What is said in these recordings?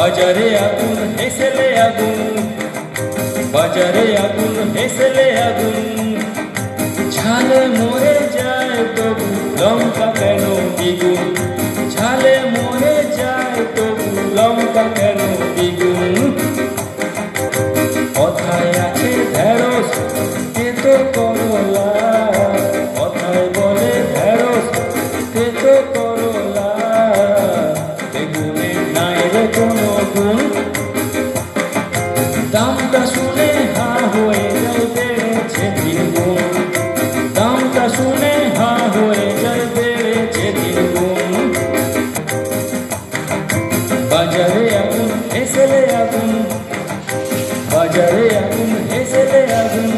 বাজারে আগুন হেসেলে আগুন, বাজারে আগুন হেসেলে আগুন, ঝালে মরে যায় তবু লঙ্কা কেন দ্বিগুণ, ঝালে মরে যায় তবু লঙ্কা কেন দ্বিগুণ। কথায় আছে ঢেঁড়স তেতো করলা, কথায় বলে ঢেঁড়স তেতো করলা, বেগুনের নাই রে কোনো গুণ। দামটা শুনে হা হয়ে যায় বেড়েছে দ্বিগুণ, দামটা শুনে হা হয়ে যায় বেড়েছে দ্বিগুণ। বাজারে আগুন হেসেলে আগুন, বাজারে আগুন হেসেলে আগুন,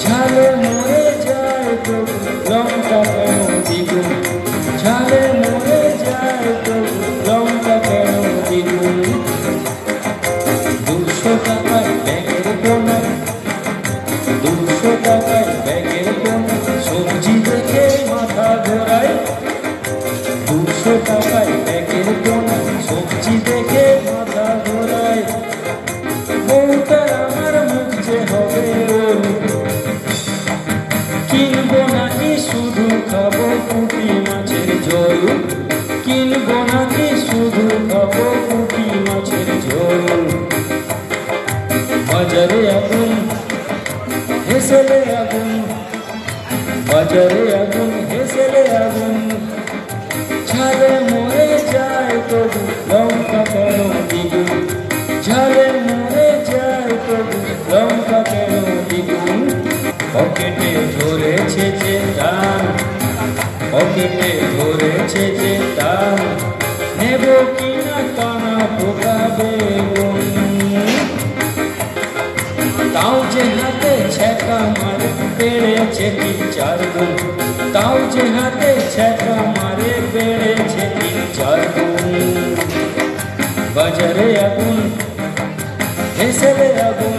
ঝালে মরে যায় তবু লঙ্কা কেন দ্বিগুণ, ঝালে মরে যায় তবু লঙ্কা কেন দ্বিগুণ। 200 টাকায় ব্যাগের কোনা, 200 টাকায় ব্যাগের কোনা, সবজি দেখে মাথা ঘোরায়, 200 টাকায় ব্যাগের কোনা, সবজি দেখে মাথা ঘোরায়। বউটার আমার মুখ যে হবে ওর, কিনবো নাকি শুধু খাবো পুঁটি মাছের ঝোল, কিনবো নাকি শুধু খাবো পুঁটি মাছের ঝোল। বাজারে আগুন হেসেলে আগুন, বাজারে আগুন হেসেলে আগুন, ঝালে মরে যায় তবু লঙ্কা কেন দ্বিগুণ, ঝালে মরে যায় তবু লঙ্কা কেন দ্বিগুণ। পকেটে ধরেছে যে টান, পকেটে ধরেছে যে টান, নেব কিনা কানা পোকা বেগুন। তাও যে হাতে ছ্যাঁকা মারে বেড়েছে 3-4 গুণ, তাও যে হাতে ছ্যাঁকা মারে বেড়েছে 3-4 গুণ। বাজারে আগুন হেসেলে আগুন,